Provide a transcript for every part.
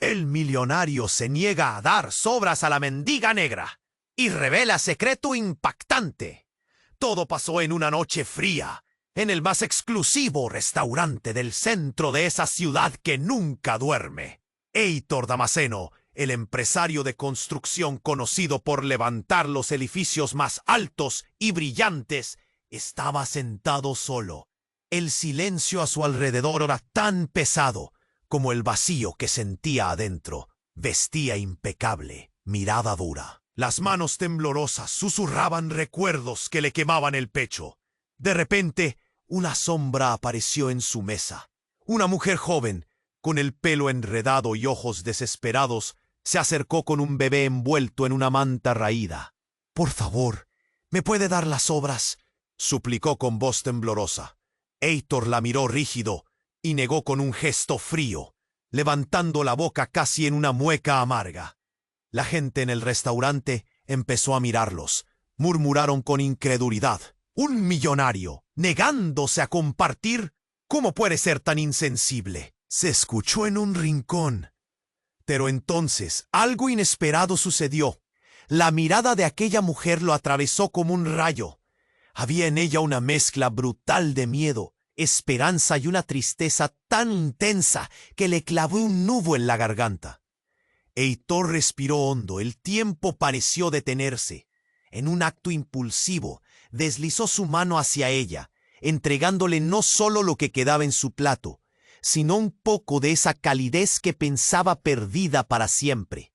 El millonario se niega a dar sobras a la mendiga negra y revela secreto impactante. Todo pasó en una noche fría, en el más exclusivo restaurante del centro de esa ciudad que nunca duerme. Heitor Damasceno, el empresario de construcción conocido por levantar los edificios más altos y brillantes, estaba sentado solo. El silencio a su alrededor era tan pesado como el vacío que sentía adentro. Vestía impecable, mirada dura. Las manos temblorosas susurraban recuerdos que le quemaban el pecho. De repente, una sombra apareció en su mesa. Una mujer joven, con el pelo enredado y ojos desesperados, se acercó con un bebé envuelto en una manta raída. «Por favor, ¿me puede dar las sobras?», suplicó con voz temblorosa. Heitor la miró rígido y negó con un gesto frío, levantando la boca casi en una mueca amarga. La gente en el restaurante empezó a mirarlos. Murmuraron con incredulidad. «¿Un millonario negándose a compartir? ¿Cómo puede ser tan insensible?», se escuchó en un rincón. Pero entonces algo inesperado sucedió. La mirada de aquella mujer lo atravesó como un rayo. Había en ella una mezcla brutal de miedo, esperanza y una tristeza tan intensa que le clavó un nudo en la garganta. Heitor respiró hondo. El tiempo pareció detenerse. En un acto impulsivo, deslizó su mano hacia ella, entregándole no solo lo que quedaba en su plato, sino un poco de esa calidez que pensaba perdida para siempre.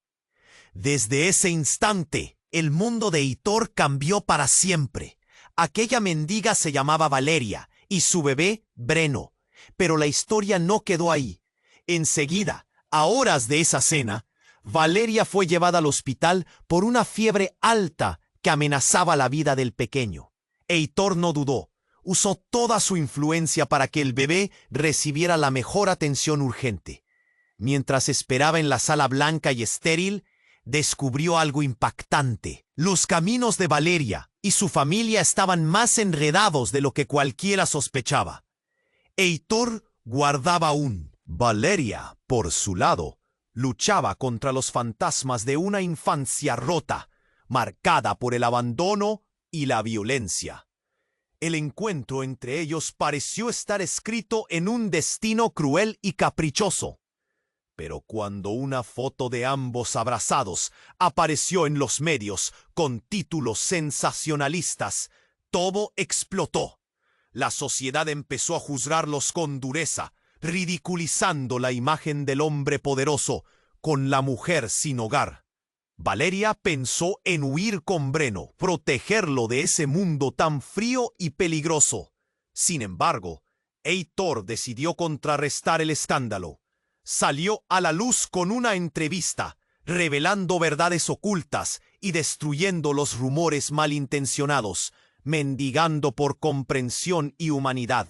Desde ese instante, el mundo de Heitor cambió para siempre. Aquella mendiga se llamaba Valeria y su bebé Breno. Pero la historia no quedó ahí. Enseguida, a horas de esa cena, Valeria fue llevada al hospital por una fiebre alta que amenazaba la vida del pequeño. Heitor no dudó. Usó toda su influencia para que el bebé recibiera la mejor atención urgente. Mientras esperaba en la sala blanca y estéril, descubrió algo impactante. Los caminos de Valeria y su familia estaban más enredados de lo que cualquiera sospechaba. Heitor guardaba aún. Valeria, por su lado, luchaba contra los fantasmas de una infancia rota, marcada por el abandono y la violencia. El encuentro entre ellos pareció estar escrito en un destino cruel y caprichoso. Pero cuando una foto de ambos abrazados apareció en los medios con títulos sensacionalistas, todo explotó. La sociedad empezó a juzgarlos con dureza, ridiculizando la imagen del hombre poderoso con la mujer sin hogar. Valeria pensó en huir con Breno, protegerlo de ese mundo tan frío y peligroso. Sin embargo, Heitor decidió contrarrestar el escándalo. Salió a la luz con una entrevista, revelando verdades ocultas y destruyendo los rumores malintencionados, mendigando por comprensión y humanidad.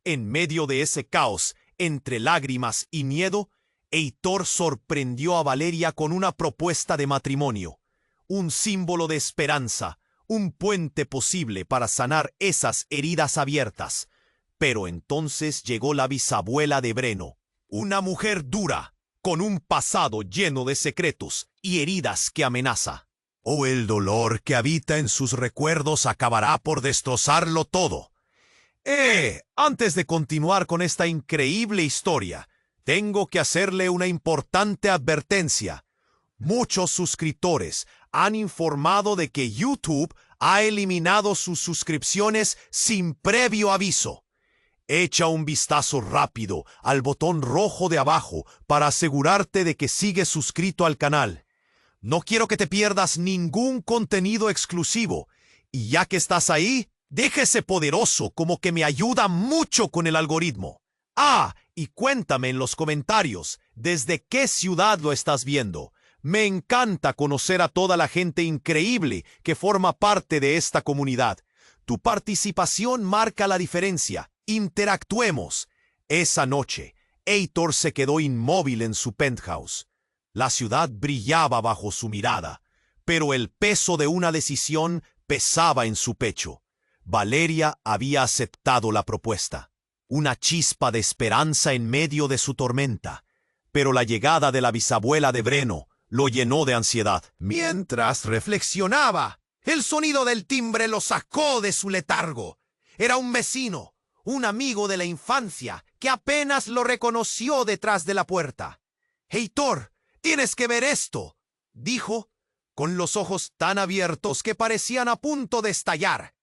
En medio de ese caos, entre lágrimas y miedo, Heitor sorprendió a Valeria con una propuesta de matrimonio, un símbolo de esperanza, un puente posible para sanar esas heridas abiertas. Pero entonces llegó la bisabuela de Breno, una mujer dura, con un pasado lleno de secretos y heridas que amenaza. Oh, el dolor que habita en sus recuerdos acabará por destrozarlo todo. Antes de continuar con esta increíble historia, tengo que hacerle una importante advertencia. Muchos suscriptores han informado de que YouTube ha eliminado sus suscripciones sin previo aviso. Echa un vistazo rápido al botón rojo de abajo para asegurarte de que sigues suscrito al canal. No quiero que te pierdas ningún contenido exclusivo. Y ya que estás ahí, déjese poderoso, como que me ayuda mucho con el algoritmo. Y cuéntame en los comentarios desde qué ciudad lo estás viendo. Me encanta conocer a toda la gente increíble que forma parte de esta comunidad. Tu participación marca la diferencia. Interactuemos. Esa noche, Heitor se quedó inmóvil en su penthouse. La ciudad brillaba bajo su mirada, pero el peso de una decisión pesaba en su pecho. Valeria había aceptado la propuesta. Una chispa de esperanza en medio de su tormenta. pero la llegada de la bisabuela de Breno lo llenó de ansiedad. Mientras reflexionaba, el sonido del timbre lo sacó de su letargo. Era un vecino, un amigo de la infancia, que apenas lo reconoció detrás de la puerta. «Heitor, tienes que ver esto», dijo, con los ojos tan abiertos que parecían a punto de estallar.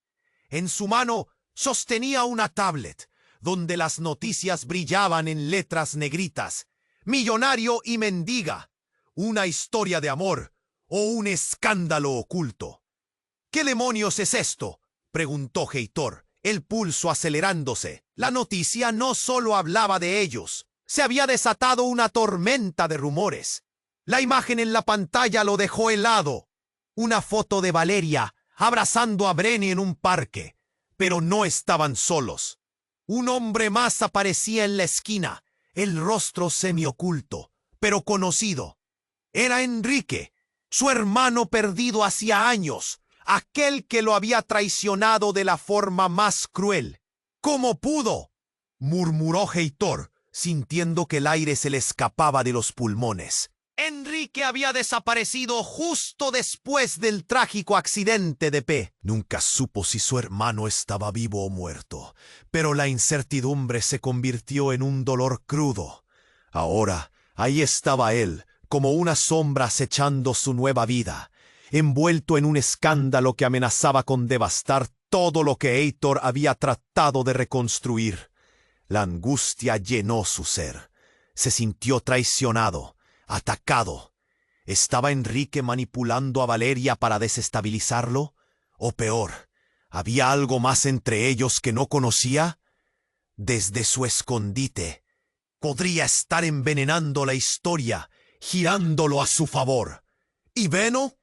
En su mano sostenía una tablet, donde las noticias brillaban en letras negritas. «Millonario y mendiga. Una historia de amor o un escándalo oculto». «¿Qué demonios es esto?», preguntó Heitor, el pulso acelerándose. La noticia no solo hablaba de ellos. Se había desatado una tormenta de rumores. La imagen en la pantalla lo dejó helado. Una foto de Valeria abrazando a Brenny en un parque. Pero no estaban solos. Un hombre más aparecía en la esquina, el rostro semioculto, pero conocido. Era Enrique, su hermano perdido hacía años, aquel que lo había traicionado de la forma más cruel. «¿Cómo pudo?», murmuró Heitor, sintiendo que el aire se le escapaba de los pulmones. Enrique había desaparecido justo después del trágico accidente de P. Nunca supo si su hermano estaba vivo o muerto, pero la incertidumbre se convirtió en un dolor crudo. Ahora, ahí estaba él, como una sombra acechando su nueva vida, envuelto en un escándalo que amenazaba con devastar todo lo que Heitor había tratado de reconstruir. La angustia llenó su ser. Se sintió traicionado, atacado. ¿Estaba Enrique manipulando a Valeria para desestabilizarlo? O peor, ¿había algo más entre ellos que no conocía? Desde su escondite, podría estar envenenando la historia, girándolo a su favor. ¿Y Beno?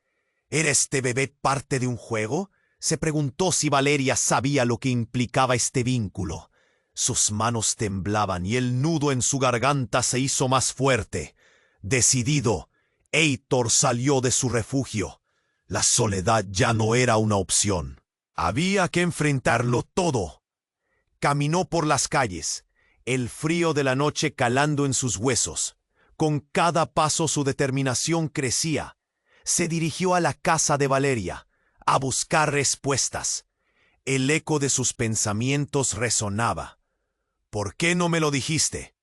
¿Era este bebé parte de un juego? Se preguntó si Valeria sabía lo que implicaba este vínculo. Sus manos temblaban y el nudo en su garganta se hizo más fuerte. Decidido, Heitor salió de su refugio. La soledad ya no era una opción. Había que enfrentarlo todo. Caminó por las calles, el frío de la noche calando en sus huesos. Con cada paso su determinación crecía. Se dirigió a la casa de Valeria, a buscar respuestas. El eco de sus pensamientos resonaba. «¿Por qué no me lo dijiste?».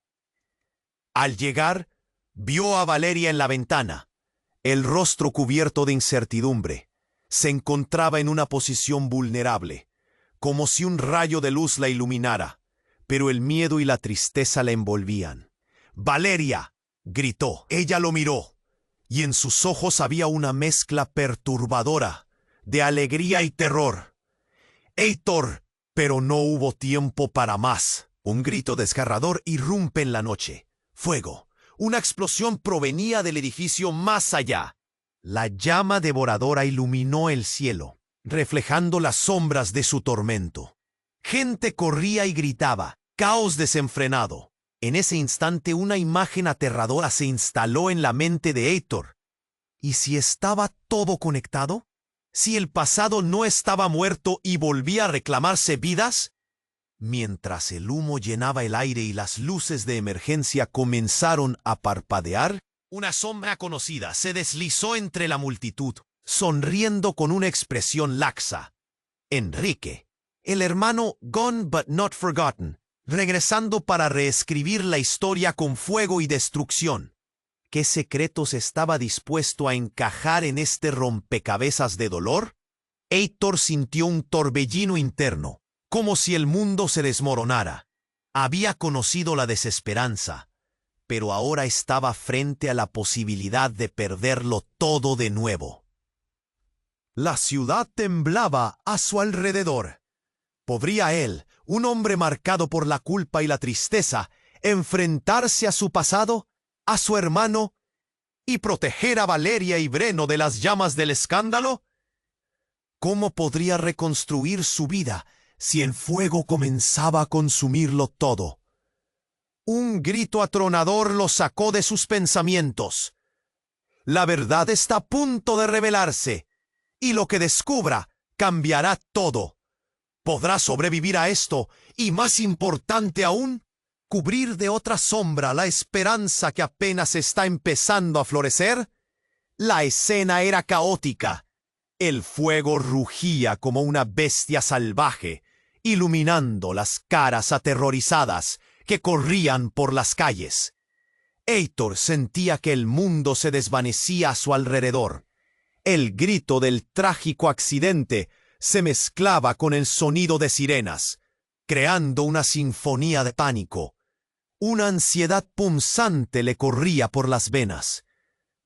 Al llegar, vio a Valeria en la ventana, el rostro cubierto de incertidumbre. Se encontraba en una posición vulnerable, como si un rayo de luz la iluminara, pero el miedo y la tristeza la envolvían. «¡Valeria!», gritó. Ella lo miró, y en sus ojos había una mezcla perturbadora de alegría y terror. «Heitor», pero no hubo tiempo para más. Un grito desgarrador irrumpe en la noche. Fuego. Una explosión provenía del edificio más allá. La llama devoradora iluminó el cielo, reflejando las sombras de su tormento. Gente corría y gritaba, caos desenfrenado. En ese instante una imagen aterradora se instaló en la mente de Heitor. ¿Y si estaba todo conectado? ¿Si el pasado no estaba muerto y volvía a reclamarse vidas? Mientras el humo llenaba el aire y las luces de emergencia comenzaron a parpadear, una sombra conocida se deslizó entre la multitud, sonriendo con una expresión laxa. Enrique, el hermano Gone but Not Forgotten, regresando para reescribir la historia con fuego y destrucción. ¿Qué secretos estaba dispuesto a encajar en este rompecabezas de dolor? Heitor sintió un torbellino interno, como si el mundo se desmoronara. Había conocido la desesperanza, pero ahora estaba frente a la posibilidad de perderlo todo de nuevo. La ciudad temblaba a su alrededor. ¿Podría él, un hombre marcado por la culpa y la tristeza, enfrentarse a su pasado, a su hermano, y proteger a Valeria y Breno de las llamas del escándalo? ¿Cómo podría reconstruir su vida si el fuego comenzaba a consumirlo todo? Un grito atronador lo sacó de sus pensamientos. La verdad está a punto de revelarse, y lo que descubra cambiará todo. ¿Podrá sobrevivir a esto? Y más importante aún, cubrir de otra sombra la esperanza que apenas está empezando a florecer? La escena era caótica. El fuego rugía como una bestia salvaje, iluminando las caras aterrorizadas que corrían por las calles. Heitor sentía que el mundo se desvanecía a su alrededor. El grito del trágico accidente se mezclaba con el sonido de sirenas, creando una sinfonía de pánico. Una ansiedad punzante le corría por las venas.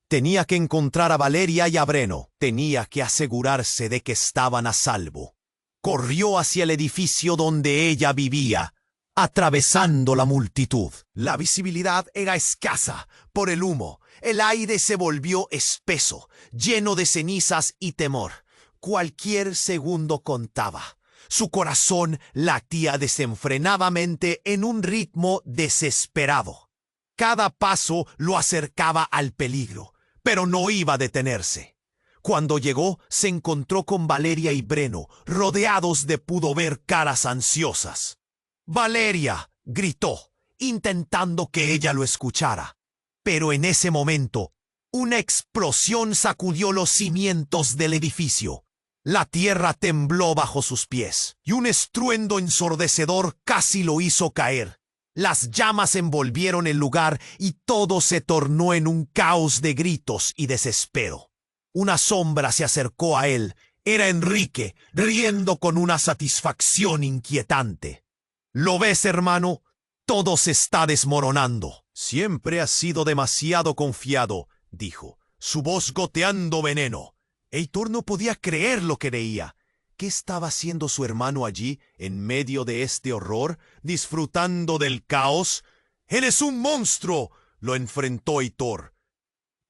Tenía que encontrar a Valeria y a Breno. Tenía que asegurarse de que estaban a salvo. Corrió hacia el edificio donde ella vivía, atravesando la multitud. La visibilidad era escasa por el humo. El aire se volvió espeso, lleno de cenizas y temor. Cualquier segundo contaba. Su corazón latía desenfrenadamente en un ritmo desesperado. Cada paso lo acercaba al peligro, pero no iba a detenerse. Cuando llegó, se encontró con Valeria y Breno, rodeados de pudo ver caras ansiosas. «¡Valeria!», gritó, intentando que ella lo escuchara. Pero en ese momento, una explosión sacudió los cimientos del edificio. La tierra tembló bajo sus pies, y un estruendo ensordecedor casi lo hizo caer. Las llamas envolvieron el lugar y todo se tornó en un caos de gritos y desespero. Una sombra se acercó a él. Era Enrique, riendo con una satisfacción inquietante. «¿Lo ves, hermano? Todo se está desmoronando». «Siempre has sido demasiado confiado», dijo, su voz goteando veneno. Heitor no podía creer lo que veía. ¿Qué estaba haciendo su hermano allí, en medio de este horror, disfrutando del caos? «¡Eres un monstruo!», lo enfrentó Heitor,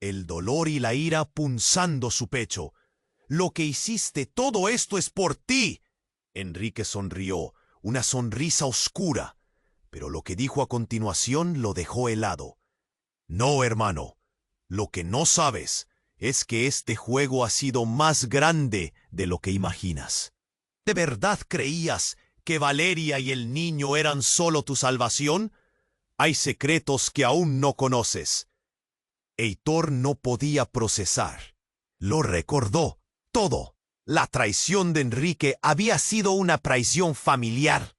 el dolor y la ira punzando su pecho. «Lo que hiciste, todo esto es por ti». Enrique sonrió, una sonrisa oscura, pero lo que dijo a continuación lo dejó helado. «No, hermano, lo que no sabes es que este juego ha sido más grande de lo que imaginas. ¿De verdad creías que Valeria y el niño eran solo tu salvación? Hay secretos que aún no conoces». Heitor no podía procesar. Lo recordó todo. La traición de Enrique había sido una traición familiar.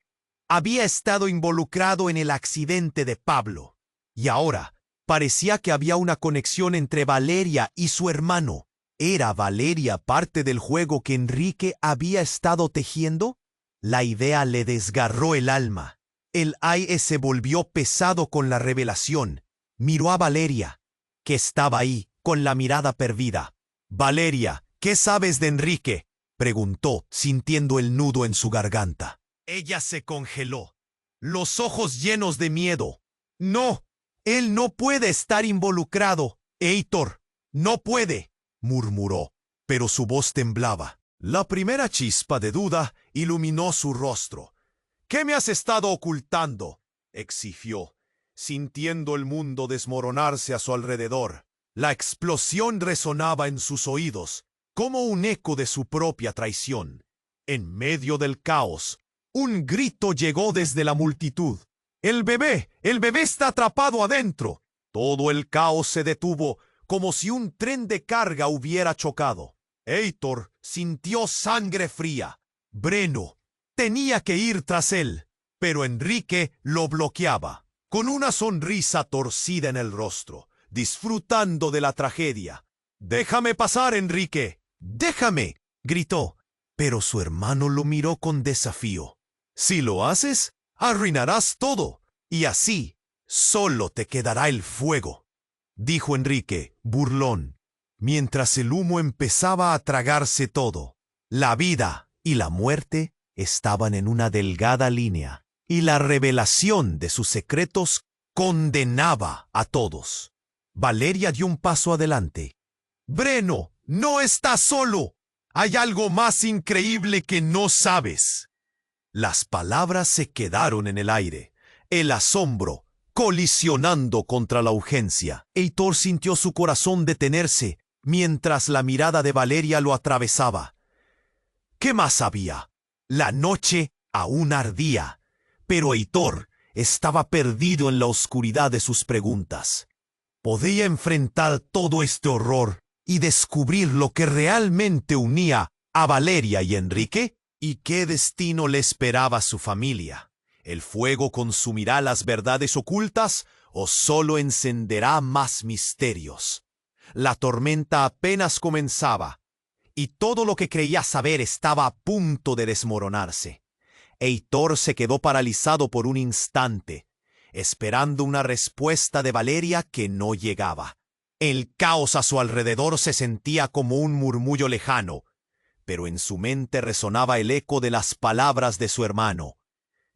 Había estado involucrado en el accidente de Pablo. Y ahora parecía que había una conexión entre Valeria y su hermano. ¿Era Valeria parte del juego que Enrique había estado tejiendo? La idea le desgarró el alma. El aire se volvió pesado con la revelación. Miró a Valeria, que estaba ahí, con la mirada perdida. «Valeria, ¿qué sabes de Enrique?», preguntó, sintiendo el nudo en su garganta. Ella se congeló, los ojos llenos de miedo. «No, él no puede estar involucrado. Heitor, no puede», murmuró, pero su voz temblaba. La primera chispa de duda iluminó su rostro. «¿Qué me has estado ocultando?», exigió, sintiendo el mundo desmoronarse a su alrededor. La explosión resonaba en sus oídos, como un eco de su propia traición. En medio del caos, un grito llegó desde la multitud. ¡El bebé! ¡El bebé está atrapado adentro! Todo el caos se detuvo, como si un tren de carga hubiera chocado. Heitor sintió sangre fría. Breno tenía que ir tras él, pero Enrique lo bloqueaba, con una sonrisa torcida en el rostro, disfrutando de la tragedia. «¡Déjame pasar, Enrique! ¡Déjame!», gritó, pero su hermano lo miró con desafío. «Si lo haces, arruinarás todo, y así solo te quedará el fuego», dijo Enrique, burlón, mientras el humo empezaba a tragarse todo. La vida y la muerte estaban en una delgada línea, y la revelación de sus secretos condenaba a todos. Valeria dio un paso adelante. «Breno, no estás solo. Hay algo más increíble que no sabes». Las palabras se quedaron en el aire, el asombro colisionando contra la urgencia. Heitor sintió su corazón detenerse mientras la mirada de Valeria lo atravesaba. ¿Qué más había? La noche aún ardía, pero Heitor estaba perdido en la oscuridad de sus preguntas. Podía enfrentar todo este horror y descubrir lo que realmente unía a Valeria y Enrique. ¿Y qué destino le esperaba a su familia? ¿El fuego consumirá las verdades ocultas o solo encenderá más misterios? La tormenta apenas comenzaba, y todo lo que creía saber estaba a punto de desmoronarse. Heitor se quedó paralizado por un instante, esperando una respuesta de Valeria que no llegaba. El caos a su alrededor se sentía como un murmullo lejano, pero en su mente resonaba el eco de las palabras de su hermano.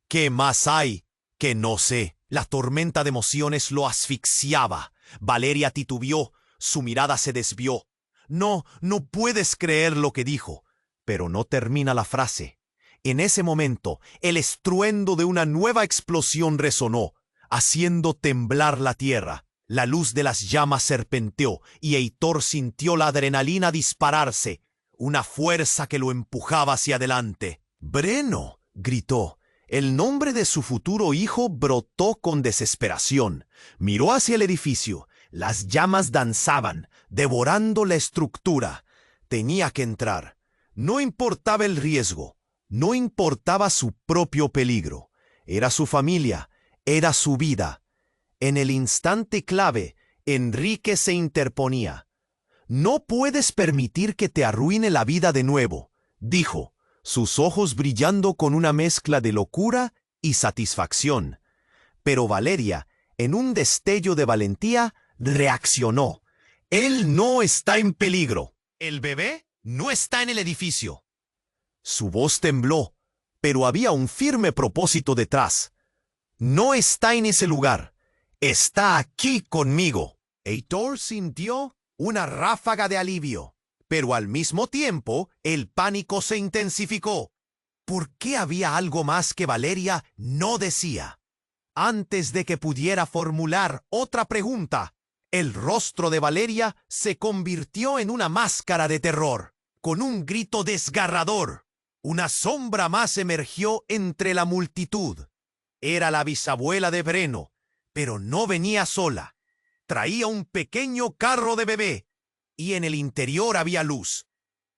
¿Qué más hay que no sé? La tormenta de emociones lo asfixiaba. Valeria titubeó, su mirada se desvió. No puedes creer lo que dijo. Pero no termina la frase. En ese momento, el estruendo de una nueva explosión resonó, haciendo temblar la tierra. La luz de las llamas serpenteó y Heitor sintió la adrenalina dispararse, una fuerza que lo empujaba hacia adelante. «¡Breno!», gritó. El nombre de su futuro hijo brotó con desesperación. Miró hacia el edificio. Las llamas danzaban, devorando la estructura. Tenía que entrar. No importaba el riesgo. No importaba su propio peligro. Era su familia. Era su vida. En el instante clave, Enrique se interponía. «No puedes permitir que te arruine la vida de nuevo», dijo, sus ojos brillando con una mezcla de locura y satisfacción. Pero Valeria, en un destello de valentía, reaccionó. «Él no está en peligro. El bebé no está en el edificio». Su voz tembló, pero había un firme propósito detrás. «No está en ese lugar. Está aquí conmigo». Heitor sintió una ráfaga de alivio, pero al mismo tiempo el pánico se intensificó. ¿Por qué había algo más que Valeria no decía? Antes de que pudiera formular otra pregunta, el rostro de Valeria se convirtió en una máscara de terror. Con un grito desgarrador, una sombra más emergió entre la multitud. Era la bisabuela de Breno, pero no venía sola. Traía un pequeño carro de bebé, y en el interior había luz.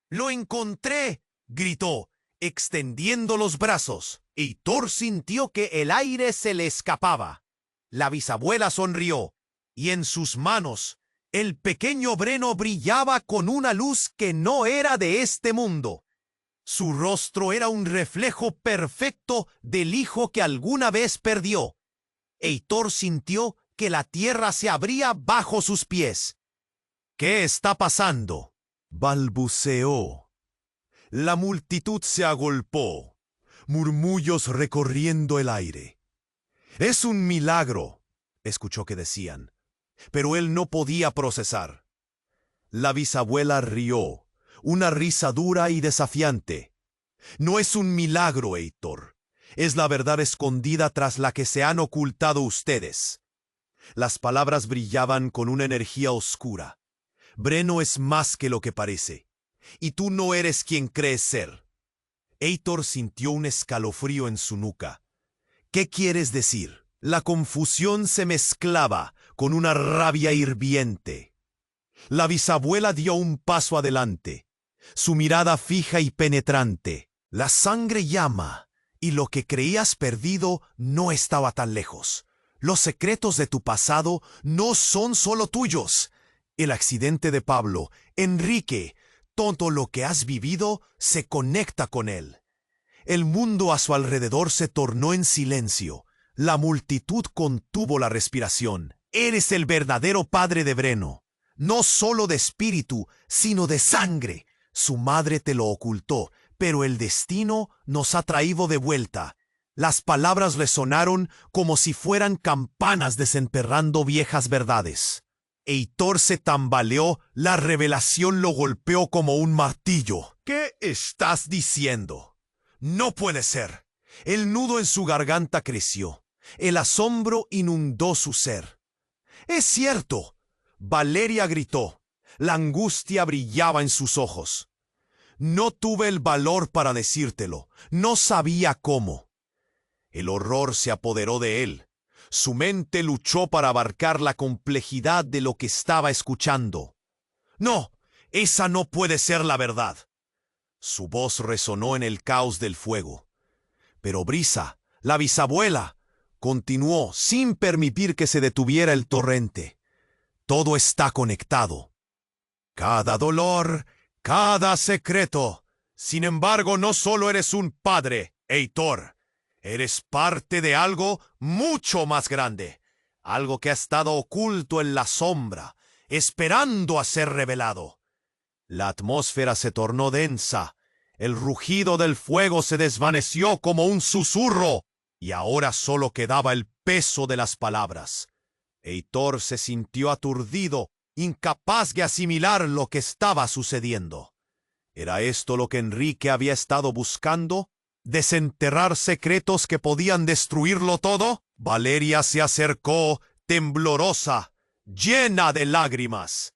«¡Lo encontré!», gritó, extendiendo los brazos. Heitor sintió que el aire se le escapaba. La bisabuela sonrió, y en sus manos el pequeño Breno brillaba con una luz que no era de este mundo. Su rostro era un reflejo perfecto del hijo que alguna vez perdió. Heitor sintió que la tierra se abría bajo sus pies. «¿Qué está pasando?», balbuceó. La multitud se agolpó, murmullos recorriendo el aire. «Es un milagro», escuchó que decían, pero él no podía procesar. La bisabuela rió, una risa dura y desafiante. «No es un milagro, Heitor. Es la verdad escondida tras la que se han ocultado ustedes». Las palabras brillaban con una energía oscura. «Breno es más que lo que parece, y tú no eres quien crees ser». Heitor sintió un escalofrío en su nuca. «¿Qué quieres decir?». La confusión se mezclaba con una rabia hirviente. La bisabuela dio un paso adelante, su mirada fija y penetrante. «La sangre llama, y lo que creías perdido no estaba tan lejos. Los secretos de tu pasado no son solo tuyos. El accidente de Pablo, Enrique, todo lo que has vivido se conecta con él». El mundo a su alrededor se tornó en silencio. La multitud contuvo la respiración. «Eres el verdadero padre de Breno, no solo de espíritu, sino de sangre. Su madre te lo ocultó, pero el destino nos ha traído de vuelta». Las palabras resonaron como si fueran campanas desenterrando viejas verdades. Heitor se tambaleó, la revelación lo golpeó como un martillo. «¿Qué estás diciendo?». «No puede ser». El nudo en su garganta creció. El asombro inundó su ser. «Es cierto», Valeria gritó. La angustia brillaba en sus ojos. «No tuve el valor para decírtelo. No sabía cómo». El horror se apoderó de él. Su mente luchó para abarcar la complejidad de lo que estaba escuchando. No, esa no puede ser la verdad. Su voz resonó en el caos del fuego. Pero Brisa, la bisabuela, continuó sin permitir que se detuviera el torrente. Todo está conectado. Cada dolor, cada secreto. Sin embargo, no solo eres un padre, Heitor. Eres parte de algo mucho más grande. Algo que ha estado oculto en la sombra, esperando a ser revelado. La atmósfera se tornó densa. El rugido del fuego se desvaneció como un susurro, y ahora solo quedaba el peso de las palabras. Heitor se sintió aturdido, incapaz de asimilar lo que estaba sucediendo. ¿Era esto lo que Enrique había estado buscando? ¿Desenterrar secretos que podían destruirlo todo? Valeria se acercó, temblorosa, llena de lágrimas.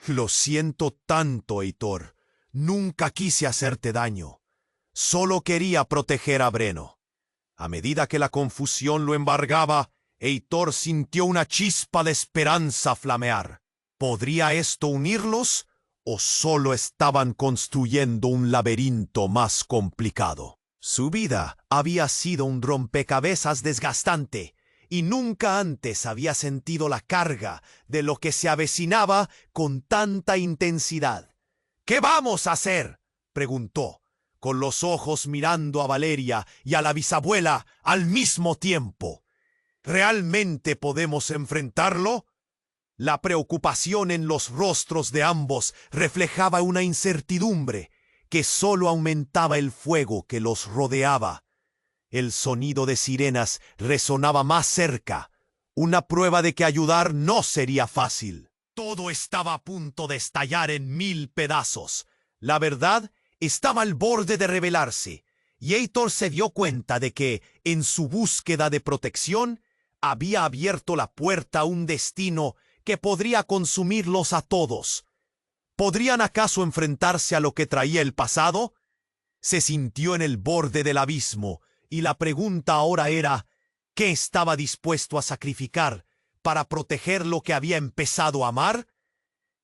Lo siento tanto, Heitor. Nunca quise hacerte daño. Solo quería proteger a Breno. A medida que la confusión lo embargaba, Heitor sintió una chispa de esperanza flamear. ¿Podría esto unirlos? ¿O solo estaban construyendo un laberinto más complicado? Su vida había sido un rompecabezas desgastante, y nunca antes había sentido la carga de lo que se avecinaba con tanta intensidad. ¿Qué vamos a hacer?, preguntó, con los ojos mirando a Valeria y a la bisabuela al mismo tiempo. ¿Realmente podemos enfrentarlo? La preocupación en los rostros de ambos reflejaba una incertidumbre que solo aumentaba el fuego que los rodeaba. El sonido de sirenas resonaba más cerca, una prueba de que ayudar no sería fácil. Todo estaba a punto de estallar en 1000 pedazos. La verdad estaba al borde de revelarse, y Heitor se dio cuenta de que, en su búsqueda de protección, había abierto la puerta a un destino que podría consumirlos a todos. ¿Podrían acaso enfrentarse a lo que traía el pasado? Se sintió en el borde del abismo, y la pregunta ahora era, ¿qué estaba dispuesto a sacrificar para proteger lo que había empezado a amar?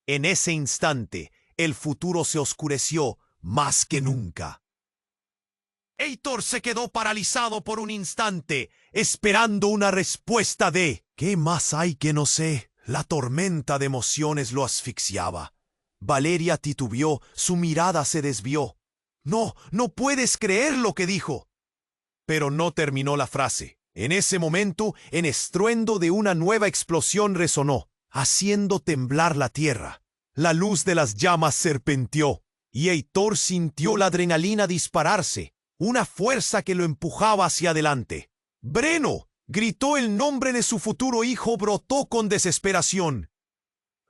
En ese instante, el futuro se oscureció más que nunca. Heitor se quedó paralizado por un instante, esperando una respuesta de ¿qué más hay que no sé? La tormenta de emociones lo asfixiaba. Valeria titubeó, su mirada se desvió. No puedes creer lo que dijo. Pero no terminó la frase. En ese momento, el estruendo de una nueva explosión resonó, haciendo temblar la tierra. La luz de las llamas serpenteó, y Heitor sintió la adrenalina dispararse, una fuerza que lo empujaba hacia adelante. ¡Breno! Gritó el nombre de su futuro hijo, brotó con desesperación.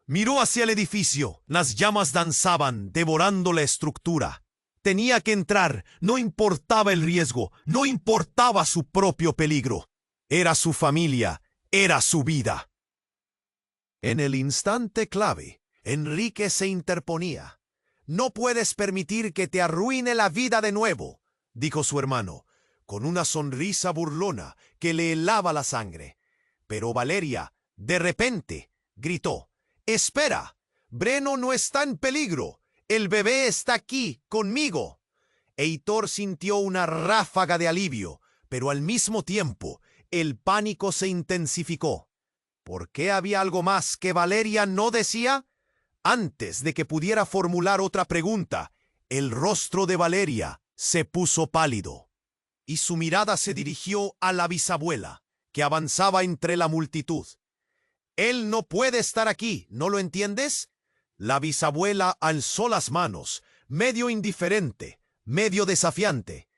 Miró hacia el edificio, las llamas danzaban, devorando la estructura. Tenía que entrar, no importaba el riesgo, no importaba su propio peligro. Era su familia, era su vida. En el instante clave, Enrique se interponía. «No puedes permitir que te arruine la vida de nuevo», dijo su hermano, con una sonrisa burlona que le helaba la sangre. Pero Valeria, de repente, gritó: «¡Espera! Breno no está en peligro. El bebé está aquí, conmigo». Heitor sintió una ráfaga de alivio, pero al mismo tiempo, el pánico se intensificó. ¿Por qué había algo más que Valeria no decía? Antes de que pudiera formular otra pregunta, el rostro de Valeria se puso pálido, y su mirada se dirigió a la bisabuela, que avanzaba entre la multitud. «Él no puede estar aquí, ¿no lo entiendes?». La bisabuela alzó las manos, medio indiferente, medio desafiante.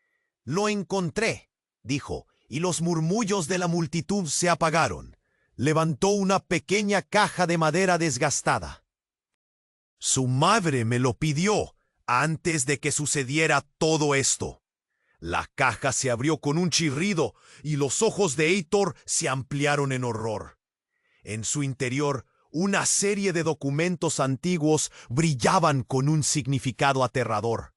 «Lo encontré», dijo, y los murmullos de la multitud se apagaron. Levantó una pequeña caja de madera desgastada. «Su madre me lo pidió antes de que sucediera todo esto». La caja se abrió con un chirrido y los ojos de Heitor se ampliaron en horror. En su interior, una serie de documentos antiguos brillaban con un significado aterrador.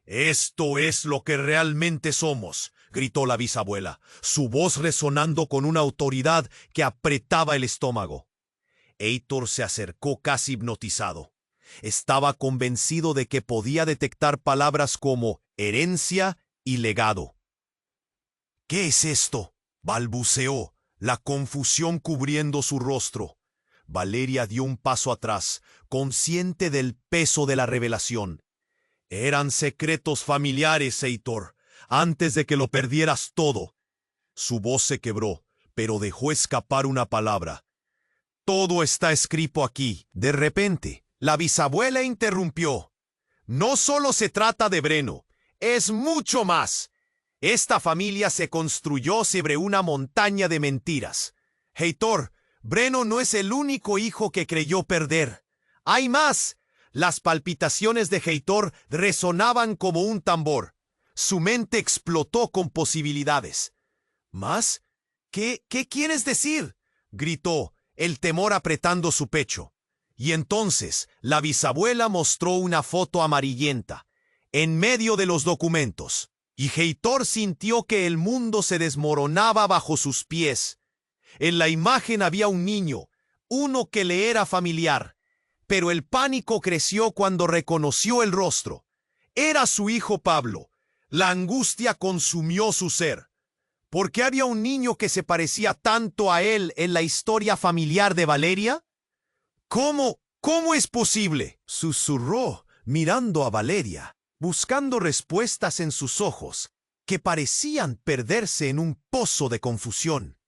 «Esto es lo que realmente somos, gritó la bisabuela, su voz resonando con una autoridad que apretaba el estómago. Heitor se acercó casi hipnotizado. Estaba convencido de que podía detectar palabras como herencia y legado. «¿Qué es esto?», balbuceó, la confusión cubriendo su rostro. Valeria dio un paso atrás, consciente del peso de la revelación. «Eran secretos familiares, Heitor, antes de que lo perdieras todo». Su voz se quebró, pero dejó escapar una palabra. «Todo está escrito aquí». De repente, la bisabuela interrumpió. «No solo se trata de Breno, es mucho más. Esta familia se construyó sobre una montaña de mentiras. Heitor, Breno no es el único hijo que creyó perder. Hay más». Las palpitaciones de Heitor resonaban como un tambor. Su mente explotó con posibilidades. ¿Más? ¿Qué quieres decir?, gritó, el temor apretando su pecho. Y entonces la bisabuela mostró una foto amarillenta, en medio de los documentos, y Heitor sintió que el mundo se desmoronaba bajo sus pies. En la imagen había un niño, uno que le era familiar, pero el pánico creció cuando reconoció el rostro. Era su hijo Pablo. La angustia consumió su ser. ¿Por qué había un niño que se parecía tanto a él en la historia familiar de Valeria? ¿Cómo es posible?, susurró, mirando a Valeria, buscando respuestas en sus ojos, que parecían perderse en un pozo de confusión.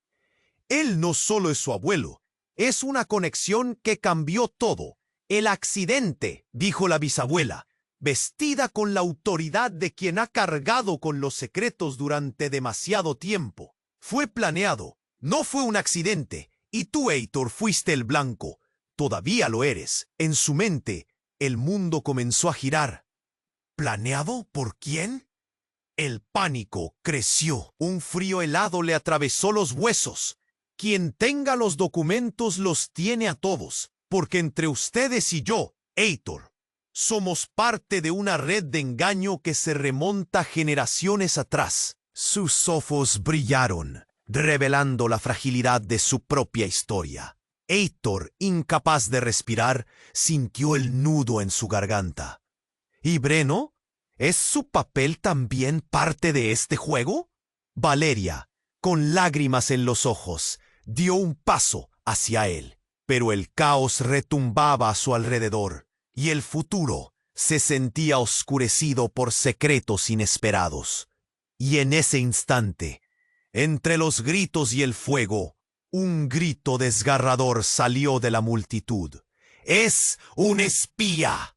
Él no solo es su abuelo, es una conexión que cambió todo. «El accidente», dijo la bisabuela, vestida con la autoridad de quien ha cargado con los secretos durante demasiado tiempo. «Fue planeado, no fue un accidente, y tú, Heitor, fuiste el blanco. Todavía lo eres». En su mente, el mundo comenzó a girar. ¿Planeado por quién? El pánico creció. Un frío helado le atravesó los huesos. Quien tenga los documentos los tiene a todos, porque entre ustedes y yo, Heitor, somos parte de una red de engaño que se remonta generaciones atrás. Sus ojos brillaron, revelando la fragilidad de su propia historia. Heitor, incapaz de respirar, sintió el nudo en su garganta. ¿Y Breno? ¿Es su papel también parte de este juego? Valeria, con lágrimas en los ojos, dio un paso hacia él, pero el caos retumbaba a su alrededor, y el futuro se sentía oscurecido por secretos inesperados. Y en ese instante, entre los gritos y el fuego, un grito desgarrador salió de la multitud. «¡Es un espía!».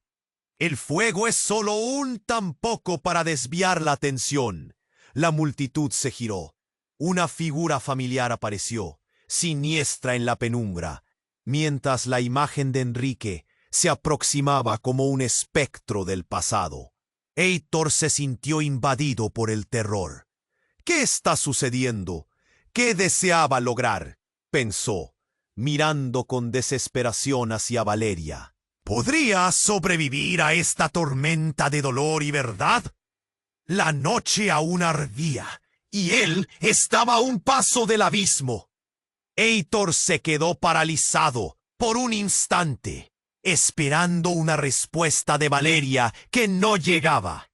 El fuego es solo un tampoco para desviar la atención. La multitud se giró. Una figura familiar apareció, siniestra en la penumbra, mientras la imagen de Enrique se aproximaba como un espectro del pasado. Heitor se sintió invadido por el terror. «¿Qué está sucediendo? ¿Qué deseaba lograr?», pensó, mirando con desesperación hacia Valeria. ¿Podría sobrevivir a esta tormenta de dolor y verdad? La noche aún ardía, y él estaba a un paso del abismo. Heitor se quedó paralizado por un instante, esperando una respuesta de Valeria que no llegaba.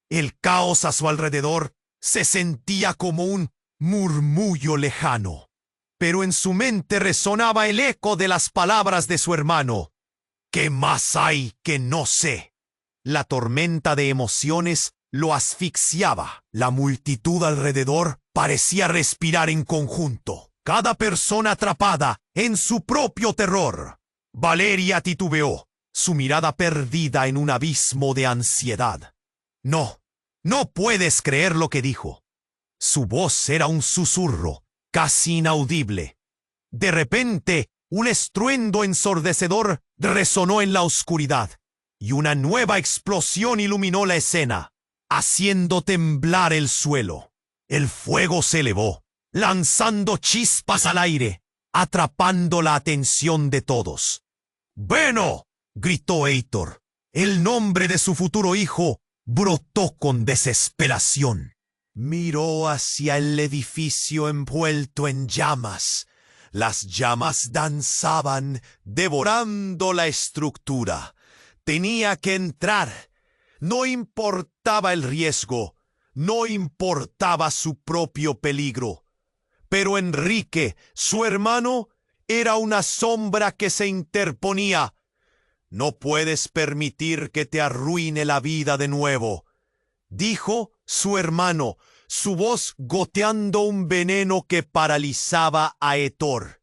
El caos a su alrededor se sentía como un murmullo lejano, pero en su mente resonaba el eco de las palabras de su hermano. «¿Qué más hay que no sé?». La tormenta de emociones lo asfixiaba. La multitud alrededor parecía respirar en conjunto, cada persona atrapada en su propio terror. Valeria titubeó, su mirada perdida en un abismo de ansiedad. «No puedes creer lo que dijo». Su voz era un susurro, casi inaudible. De repente, un estruendo ensordecedor resonó en la oscuridad, y una nueva explosión iluminó la escena, haciendo temblar el suelo. El fuego se elevó, lanzando chispas al aire, atrapando la atención de todos. «¡Breno!», gritó Heitor. El nombre de su futuro hijo brotó con desesperación. Miró hacia el edificio envuelto en llamas. Las llamas danzaban, devorando la estructura. Tenía que entrar. No importaba el riesgo, no importaba su propio peligro. Pero Enrique, su hermano, era una sombra que se interponía. No puedes permitir que te arruine la vida de nuevo, dijo su hermano, su voz goteando un veneno que paralizaba a Héctor.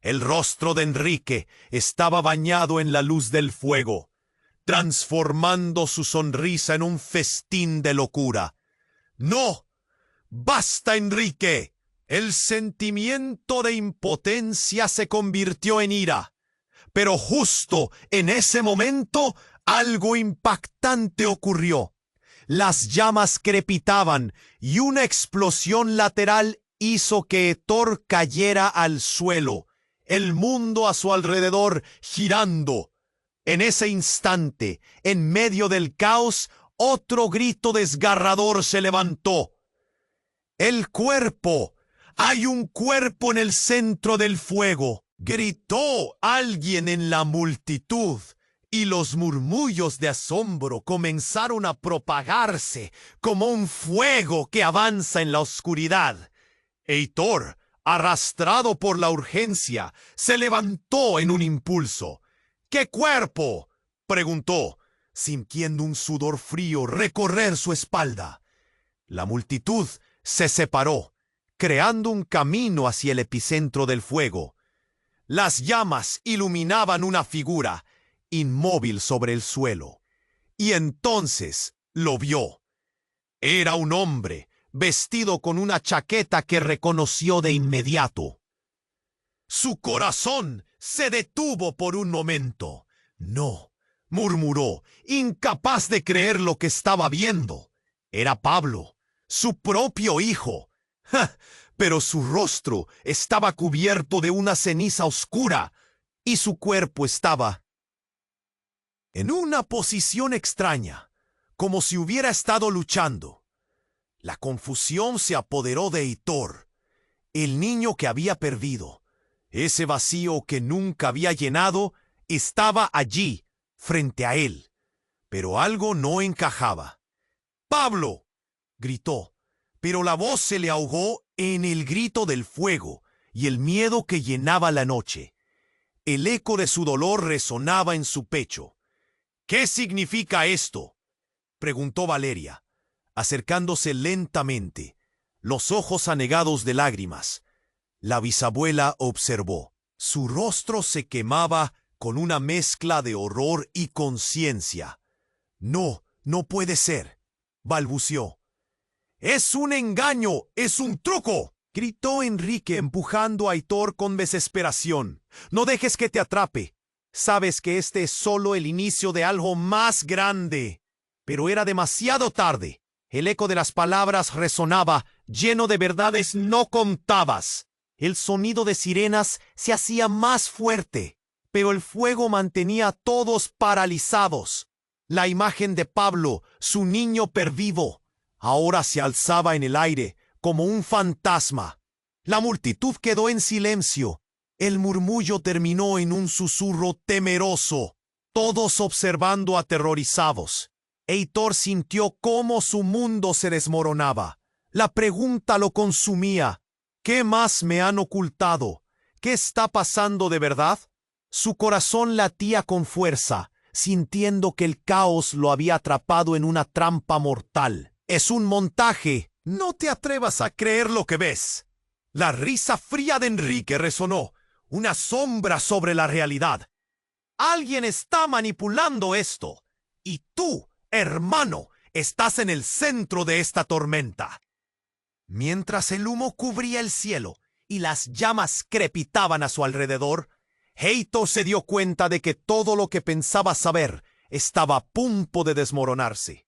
El rostro de Enrique estaba bañado en la luz del fuego, transformando su sonrisa en un festín de locura. ¡No! ¡Basta, Enrique! El sentimiento de impotencia se convirtió en ira. Pero justo en ese momento, algo impactante ocurrió. Las llamas crepitaban y una explosión lateral hizo que Héctor cayera al suelo, el mundo a su alrededor girando. En ese instante, en medio del caos, otro grito desgarrador se levantó. ¡El cuerpo! ¡Hay un cuerpo en el centro del fuego!, gritó alguien en la multitud, y los murmullos de asombro comenzaron a propagarse como un fuego que avanza en la oscuridad. Héctor, arrastrado por la urgencia, se levantó en un impulso. ¿Qué cuerpo?, preguntó, sintiendo un sudor frío recorrer su espalda. La multitud se separó, creando un camino hacia el epicentro del fuego. Las llamas iluminaban una figura, inmóvil sobre el suelo. Y entonces lo vio. Era un hombre, vestido con una chaqueta que reconoció de inmediato. Su corazón se detuvo por un momento. No, murmuró, incapaz de creer lo que estaba viendo. Era Pablo, su propio hijo. ¡Ja! Pero su rostro estaba cubierto de una ceniza oscura y su cuerpo estaba en una posición extraña, como si hubiera estado luchando. La confusión se apoderó de Héctor, el niño que había perdido. Ese vacío que nunca había llenado estaba allí, frente a él. Pero algo no encajaba. ¡Pablo!, gritó, pero la voz se le ahogó en el grito del fuego y el miedo que llenaba la noche. El eco de su dolor resonaba en su pecho. ¿Qué significa esto?, preguntó Valeria, acercándose lentamente, los ojos anegados de lágrimas. La bisabuela observó. Su rostro se quemaba con una mezcla de horror y conciencia. No, no puede ser, balbuceó. ¡Es un engaño! ¡Es un truco!, gritó Enrique empujando a Héctor con desesperación. No dejes que te atrape. Sabes que este es solo el inicio de algo más grande. Pero era demasiado tarde. El eco de las palabras resonaba, lleno de verdades no contadas. El sonido de sirenas se hacía más fuerte, pero el fuego mantenía a todos paralizados. La imagen de Pablo, su niño perdido, ahora se alzaba en el aire como un fantasma. La multitud quedó en silencio. El murmullo terminó en un susurro temeroso, todos observando aterrorizados. Héctor sintió cómo su mundo se desmoronaba. La pregunta lo consumía. ¿Qué más me han ocultado? ¿Qué está pasando de verdad? Su corazón latía con fuerza, sintiendo que el caos lo había atrapado en una trampa mortal. Es un montaje. No te atrevas a creer lo que ves. La risa fría de Enrique resonó, una sombra sobre la realidad. Alguien está manipulando esto. Y tú, hermano, estás en el centro de esta tormenta. Mientras el humo cubría el cielo y las llamas crepitaban a su alrededor, Héctor se dio cuenta de que todo lo que pensaba saber estaba a punto de desmoronarse.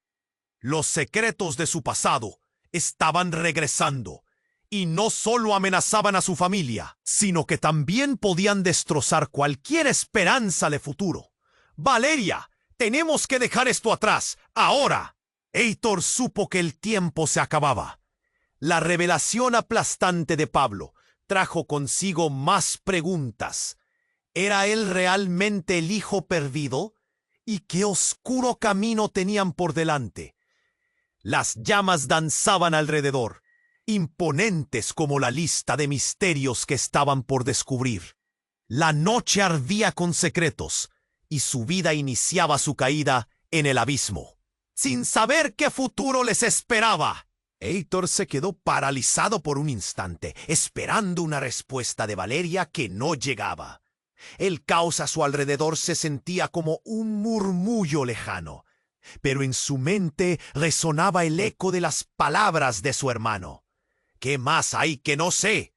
Los secretos de su pasado estaban regresando, y no solo amenazaban a su familia, sino que también podían destrozar cualquier esperanza de futuro. ¡Valeria! ¡Tenemos que dejar esto atrás! ¡Ahora! Héctor supo que el tiempo se acababa. La revelación aplastante de Pablo trajo consigo más preguntas. ¿Era él realmente el hijo perdido? ¿Y qué oscuro camino tenían por delante? Las llamas danzaban alrededor, imponentes como la lista de misterios que estaban por descubrir. La noche ardía con secretos, y su vida iniciaba su caída en el abismo, sin saber qué futuro les esperaba. Heitor se quedó paralizado por un instante, esperando una respuesta de Valeria que no llegaba. El caos a su alrededor se sentía como un murmullo lejano, pero en su mente resonaba el eco de las palabras de su hermano. ¿Qué más hay que no sé?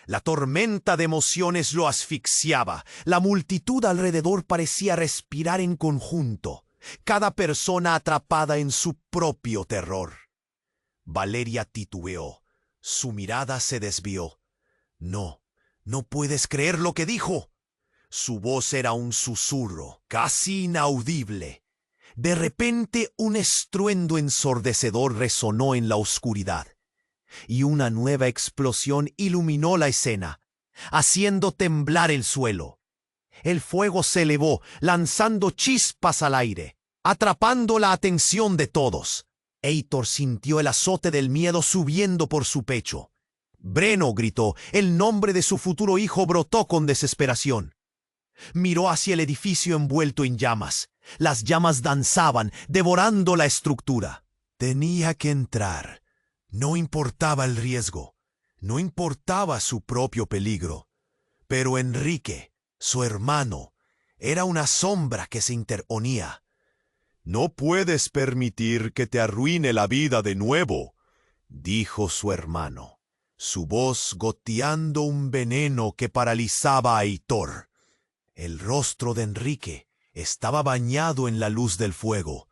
La tormenta de emociones lo asfixiaba. La multitud alrededor parecía respirar en conjunto, cada persona atrapada en su propio terror. Valeria titubeó. Su mirada se desvió. No puedes creer lo que dijo. Su voz era un susurro, casi inaudible. De repente un estruendo ensordecedor resonó en la oscuridad, y una nueva explosión iluminó la escena, haciendo temblar el suelo. El fuego se elevó, lanzando chispas al aire, atrapando la atención de todos. Heitor sintió el azote del miedo subiendo por su pecho. Breno gritó. El nombre de su futuro hijo brotó con desesperación. Miró hacia el edificio envuelto en llamas. Las llamas danzaban, devorando la estructura. Tenía que entrar. No importaba el riesgo. No importaba su propio peligro. Pero Enrique, su hermano, era una sombra que se interponía. «No puedes permitir que te arruine la vida de nuevo», dijo su hermano, su voz goteando un veneno que paralizaba a Heitor. El rostro de Enrique estaba bañado en la luz del fuego,